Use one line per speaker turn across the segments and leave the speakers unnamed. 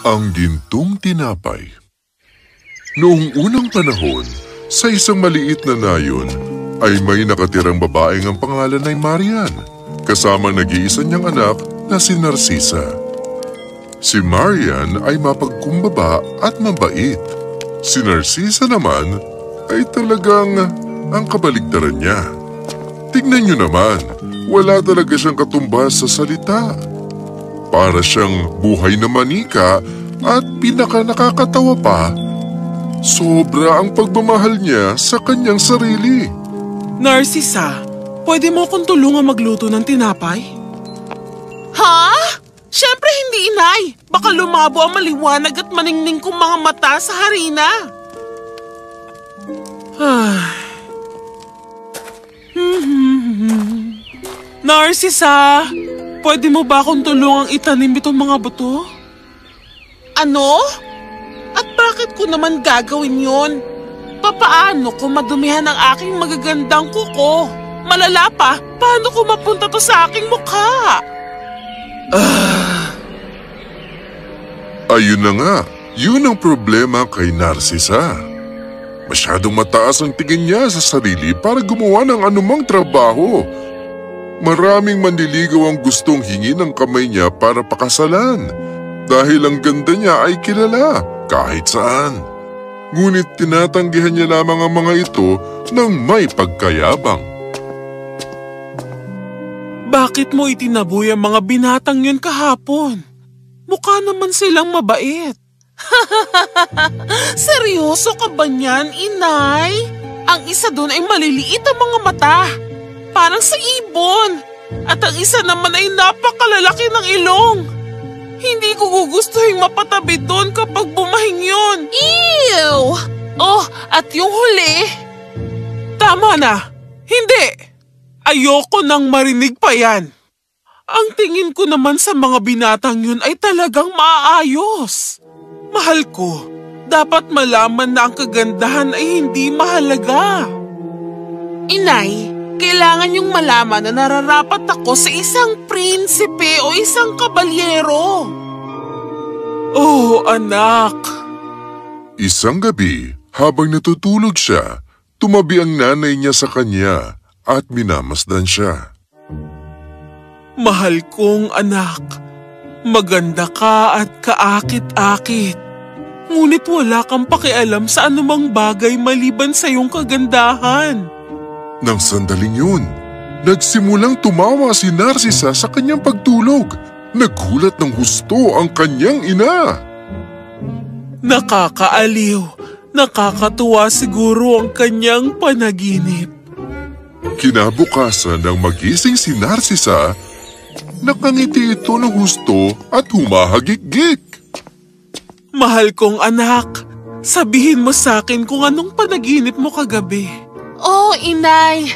Ang gintong tinapay. Noong unang panahon, sa isang maliit na nayon, ay may nakatirang babaeng ang pangalan ay Marian, kasama nag-iisa niyang anak na si Narcisa. Si Marian ay mapagkumbaba at mabait. Si Narcisa naman ay talagang ang kabaligtaran niya. Tignan niyo naman, wala talaga siyang katumbas sa salita. Para siyang buhay na manika at pinaka nakakatawa pa, sobra ang pagmamahal niya sa kanyang sarili.
Narcisa, pwede mo akong tulungan magluto ng tinapay?
Ha? Siyempre hindi, inay. Baka lumabo ang maliwanag at maningning kong mga mata sa harina.
Narcisa, pwede mo ba akong tulungang itanim itong mga buto?
Ano? At bakit ko naman gagawin yun? Papaano kung madumihan ang aking magagandang kuko? Malala pa, paano ko mapunta to sa aking mukha?
Ayun na nga, yun ang problema kay Narcisa. Masyadong mataas ang tingin niya sa sarili para gumawa ng anumang trabaho. Maraming manliligaw ang gustong hingin ng kamay niya para pakasalan dahil ang ganda niya ay kilala kahit saan. Ngunit tinatanggihan niya lamang ang mga ito ng may pagkayabang.
Bakit mo itinaboy ang mga binatang yun kahapon? Mukha naman silang mabait.
Seryoso ka ba niyan, inay? Ang isa doon ay maliliit ang mga mata. Parang sa ibon. At ang isa naman ay napakalalaki ng ilong. Hindi ko gugustuhin mapatabi doon kapag bumahing yun. Ew! Oh, at yung huli.
Tama na. Hindi. Ayoko nang marinig pa yan. Ang tingin ko naman sa mga binatang yun ay talagang maayos. Mahal ko, dapat malaman na ang kagandahan ay hindi mahalaga.
Inay, kailangan niyong malaman na nararapat ako sa isang prinsipe o isang kabalyero.
Oh, anak.
Isang gabi, habang natutulog siya, tumabi ang nanay niya sa kanya at minamasdan siya.
Mahal kong anak, maganda ka at kaakit-akit. Ngunit wala kang pakialam sa anumang bagay maliban sa iyong kagandahan.
Nang sandaling yun, nagsimulang tumawa si Narcisa sa kanyang pagtulog. Nagulat ng husto ang kanyang ina.
Nakakaaliw, nakakatuwa siguro ang kanyang panaginip.
Kinabukasan ng magising si Narcisa, nakangiti ito ng husto at humahagik-gik.
Mahal kong anak, sabihin mo sa akin kung anong panaginip mo kagabi.
Oh, inay,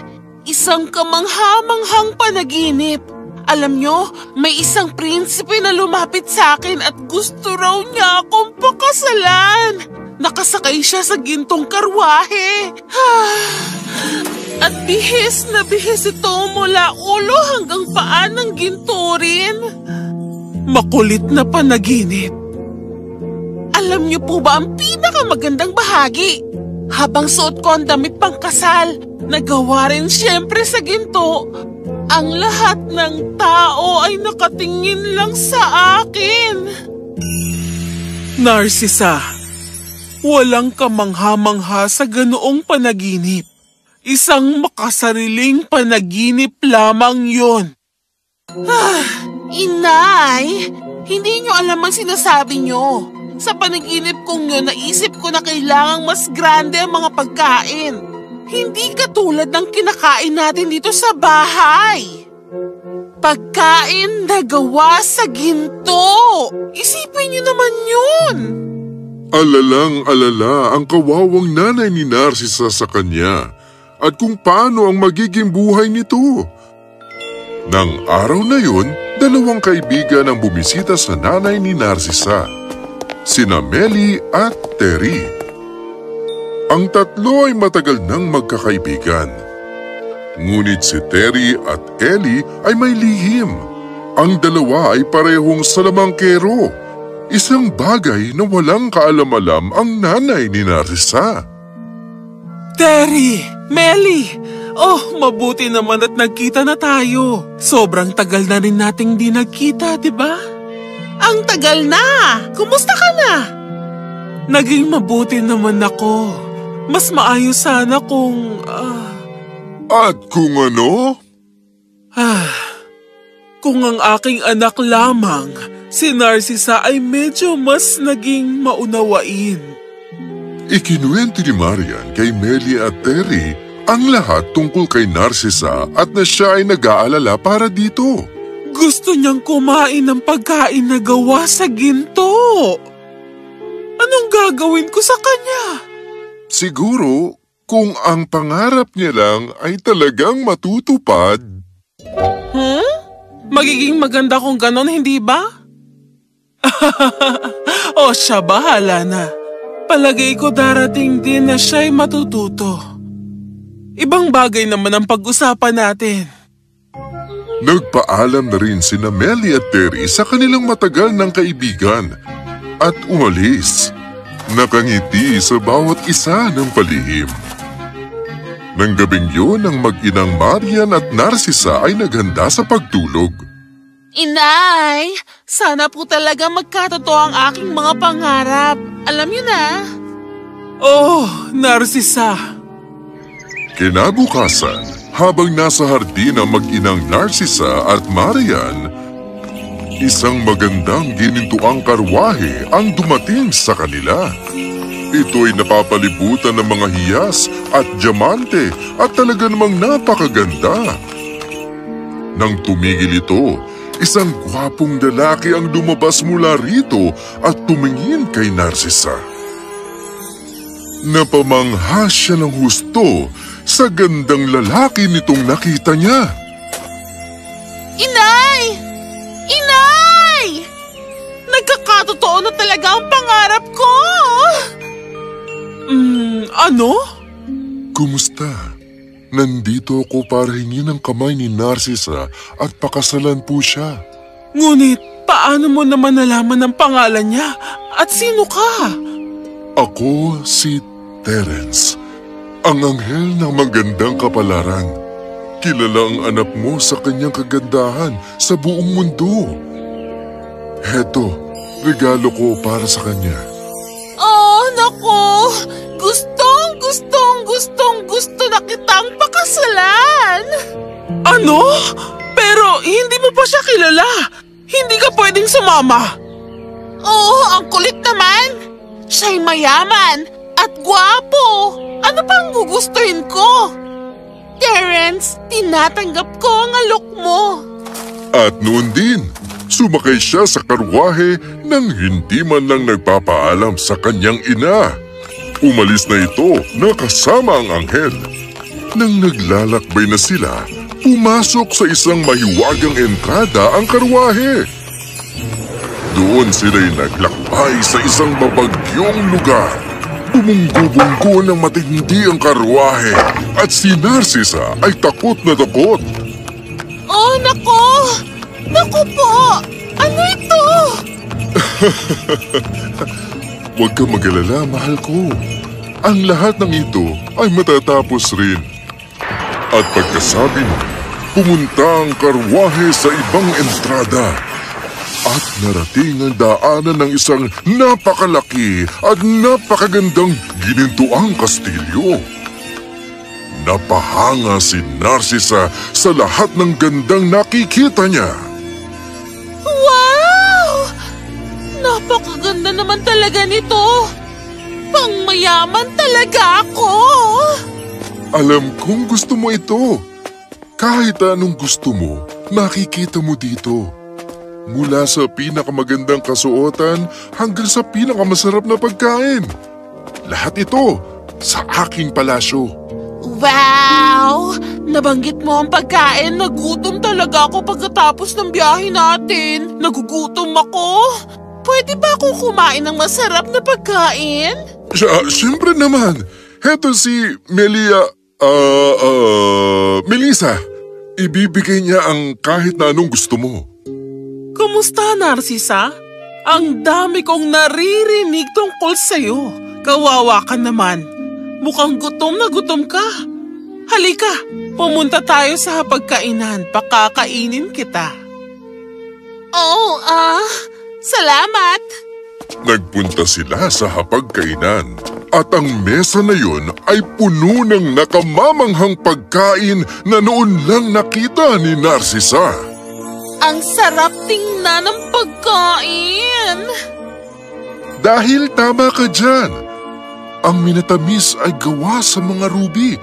isang kamangha-manghang panaginip. Alam nyo, may isang prinsipe na lumapit sa akin at gusto raw niya akong pakasalan. Nakasakay siya sa gintong karwahe. At bihis na bihis ito mula ulo hanggang paa ng ginto rin.
Makulit na panaginip.
Alam niyo po ba ang pinakamagandang bahagi? Habang suot ko ang damit pangkasal, nagawa rin siyempre sa ginto. Ang lahat ng tao ay nakatingin lang sa akin.
Narcisa, walang kamangha-mangha sa ganoong panaginip. Isang makasariling panaginip lamang yon.
Inay, hindi niyo alam ang sinasabi niyo. Sa panaginip kong yun, naisip ko na kailangang mas grande ang mga pagkain. Hindi katulad ng kinakain natin dito sa bahay. Pagkain na gawa sa ginto. Isipin niyo naman yun.
Alalang-alala ang kawawang nanay ni Narcisa sa kanya at kung paano ang magiging buhay nito. Nang araw na yun, dalawang kaibigan ang bumisita sa nanay ni Narcisa, sina Meli at Terry. Ang tatlo ay matagal nang magkakaibigan. Ngunit si Terry at Ellie ay may lihim. Ang dalawa ay parehong salamangkero. Isang bagay na walang kaalam-alam ang nanay ni Narcisa.
Terry! Melly! Oh, mabuti naman at nagkita na tayo. Sobrang tagal na rin nating di nagkita, di ba?
Ang tagal na! Kumusta ka na?
Naging mabuti naman ako. Mas maayos sana kung...
At kung ano?
Kung ang aking anak lamang, si Narcisa ay medyo mas naging maunawain.
Ikinuwento ni Marian kay Melly at Terry ang lahat tungkol kay Narcisa at na siya ay nag-aalala para dito.
Gusto niyang kumain ng pagkain na gawa sa ginto. Anong gagawin ko sa kanya?
Siguro kung ang pangarap niya lang ay talagang matutupad.
Magiging maganda kung ganon, hindi ba? O siya, bahala na. Palagay ko darating din na siya'y matututo. Ibang bagay naman ang pag-usapan natin.
Nagpaalam na rin sina Melly at Terry sa kanilang matagal ng kaibigan at umalis. Nakangiti sa bawat isa ng palihim. Nang gabing yun, ang mag-inang Marian at Narcisa ay naghanda sa pagtulog.
Inay, sana po talaga magkatotoo ang aking mga pangarap. Alam niyo na.
Oh, Narcisa.
Kinabukasan, habang nasa hardin ang mag-inang Narcisa at Marian, isang magandang ginintuang karwahe ang dumating sa kanila. Ito'y napapalibutan ng mga hiyas at diamante at talaga namang napakaganda. Nang tumigil ito, isang gwapong lalaki ang lumabas mula rito at tumingin kay Narcisa. Napamangha siya ng husto sa gandang lalaki nitong nakita niya.
Inay! Inay! Nagkakatotoo na talaga ang pangarap ko!
Ano?
Kumusta? Nandito ako para hingin ang kamay ni Narcisa at pakasalan po siya.
Ngunit, paano mo naman nalaman ang pangalan niya? At sino ka?
Ako si Terence, ang anghel ng magandang kapalaran. Kilala ang anak mo sa kanyang kagandahan sa buong mundo. Heto, regalo ko para sa kanya.
Oh, naku! Gustong na kitang pakasalan!
Ano? Pero hindi mo pa siya kilala. Hindi ka pwedeng sumama.
Oo, ang kulit naman! Siya'y mayaman at gwapo! Ano pang gugustuhin ko? Terence, tinatanggap ko ang alok mo.
At noon din, sumakay siya sa karwahe nang hindi man lang nagpapaalam sa kanyang ina. Umalis na ito na kasama ang anghel. Nang naglalakbay na sila, pumasok sa isang mahiwagang entrada ang karwahe. Doon sila'y naglakbay sa isang mabagyong lugar. Bumunggo-bunggo ng matindi ang karwahe at si Narcisa ay takot na takot.
Oh, nako! Naku po! Ano ito?
Huwag kang mag-alala, mahal ko. Ang lahat ng ito ay matatapos rin. At pagkasabi mo, pumunta ang karwahe sa ibang entrada. At narating ang daanan ng isang napakalaki at napakagandang ginintuang kastilyo. Napahanga si Narcisa sa lahat ng gandang nakikita niya.
Wow! Napakaganda naman talaga nito. Pangmayaman talaga ako.
Alam kong gusto mo ito. Kahit anong gusto mo, makikita mo dito. Mula sa pinakamagandang kasuotan hanggang sa pinakamasarap na pagkain. Lahat ito sa aking palasyo.
Wow! Nabanggit mo ang pagkain. Nagutom talaga ako pagkatapos ng biyahe natin. Nagugutom ako. Pwede ba akong kumain ng masarap na pagkain?
Siyempre naman. Heto si Melissa. Ibibigay niya ang kahit na anong gusto mo.
Kumusta, Narcisa? Ang dami kong naririnig tungkol sa'yo. Kawawa ka naman. Mukhang gutom na gutom ka. Halika, pumunta tayo sa hapagkainan. Pakakainin kita.
Oh, salamat.
Nagpunta sila sa hapagkainan at ang mesa na yun ay puno ng nakamamanghang pagkain na noon lang nakita ni Narcisa.
Ang sarap tingnan ng pagkain.
Dahil tama ka dyan, ang minatamis ay gawa sa mga ruby,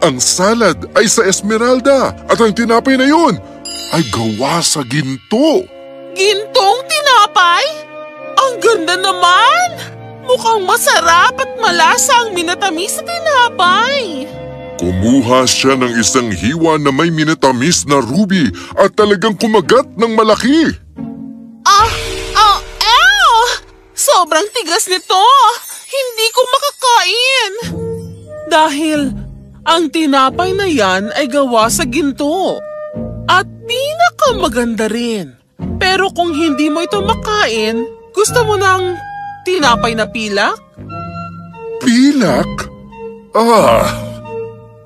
ang salad ay sa esmeralda at ang tinapay na yun ay gawa sa ginto.
Gintong tinapay? Ang ganda naman! Mukhang masarap at malasa ang minatamis na tinapay.
Kumuha siya ng isang hiwa na may minatamis na ruby at talagang kumagat ng malaki.
Sobrang tigas nito. Hindi ko makakain.
Dahil ang tinapay na yan ay gawa sa ginto. At pinakamaganda rin. Pero kung hindi mo ito makain, gusto mo ng tinapay na pilak?
Pilak?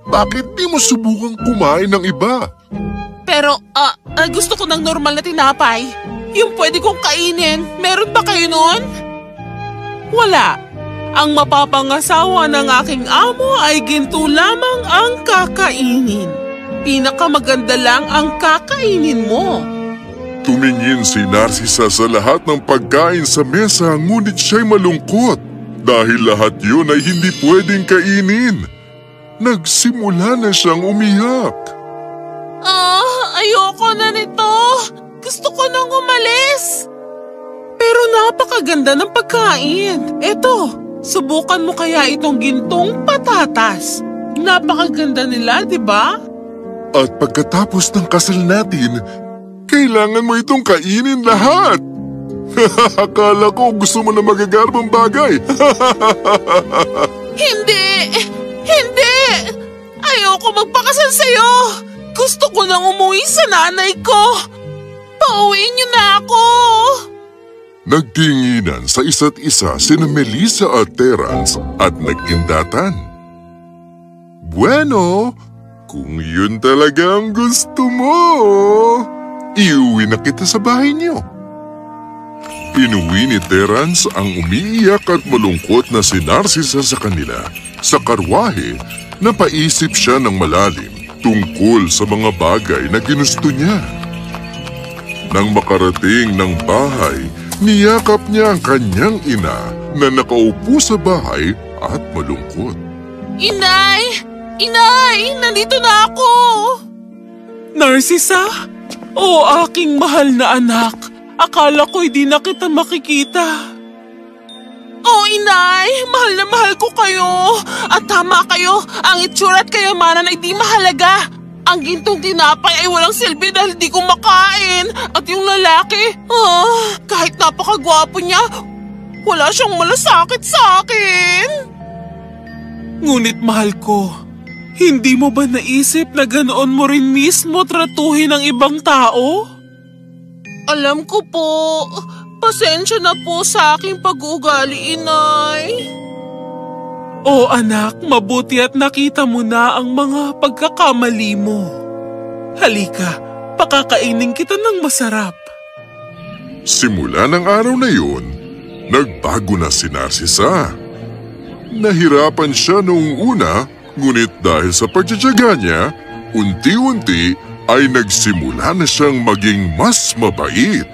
Bakit di mo subukang kumain ng iba?
Pero, gusto ko ng normal na tinapay. Yung pwede kong kainin. Meron ba kayo nun?
Wala. Ang mapapangasawa ng aking amo ay ginto lamang ang kakainin. Pinakamaganda lang ang kakainin mo.
Tumingin si Narcisa sa lahat ng pagkain sa mesa ngunit siya'y malungkot dahil lahat yun ay hindi pwedeng kainin. Nagsimula na siyang umiyak.
Ayoko na nito. Gusto ko nang umalis.
Pero napakaganda ng pagkain. Eto, subukan mo kaya itong gintong patatas. Napakaganda nila, di ba?
At pagkatapos ng kasal natin, kailangan mo itong kainin lahat. Akala ko gusto mo na magagarbang bagay.
Hindi! Hindi! Ayoko magpakasal sa'yo! Gusto ko nang umuwi sa nanay ko! Pauwiin niyo na ako!
Nagtinginan sa isa't isa sina Melissa at Terrence at nagindatan. Bueno, kung yun talaga ang gusto mo, iuwi na kita sa bahay niyo. Inuwi ni Terrence ang umiiyak at malungkot na si Narcisa sa kanila. Sa karwahe, napaisip siya ng malalim tungkol sa mga bagay na ginusto niya. Nang makarating ng bahay, niyakap niya ang kanyang ina na nakaupo sa bahay at malungkot.
Inay! Inay! Nandito na ako!
Narcisa? O aking mahal na anak, akala ko'y di na kita makikita.
Oh, inay! Mahal na mahal ko kayo! At tama kayo, ang itsura at kayamanan ay di mahalaga. Ang gintong tinapay ay walang silbi dahil di ko makain. At yung lalaki, kahit napakagwapo niya, wala siyang malasakit sa akin.
Ngunit mahal ko, hindi mo ba naisip na ganoon mo rin mismo tratuhin ang ibang tao?
Alam ko po. Pasensya na po sa aking pag-uugali, inay.
O anak, mabuti at nakita mo na ang mga pagkakamali mo. Halika, pakakainin kita ng masarap.
Simula ng araw na yun, nagbago na si Narcisa. Nahirapan siya noong una, ngunit dahil sa pagtsatsaga niya, unti-unti ay nagsimula na siyang maging mas mabait.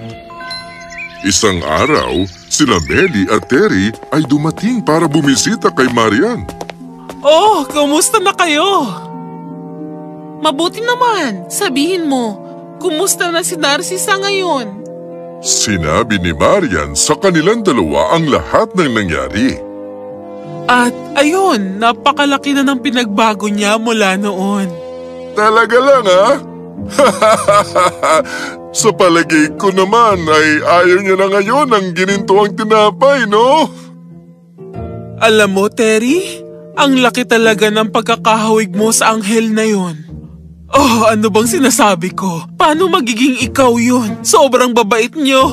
Isang araw, sila Melly at Terry ay dumating para bumisita kay Marian.
Oh, kamusta na kayo?
Mabuti naman. Sabihin mo, kumusta na si Narcisa ngayon?
Sinabi ni Marian sa kanilang dalawa ang lahat ng nangyari.
At ayun, napakalaki na ng pinagbago niya mula noon.
Talaga lang Sa palagay ko naman ay ayaw niya na ngayon ng ginintuang tinapay, no?
Alam mo, Terry, ang laki talaga ng pagkakahawig mo sa anghel na yon. Oh, ano bang sinasabi ko? Paano magiging ikaw yun? Sobrang babait niyo.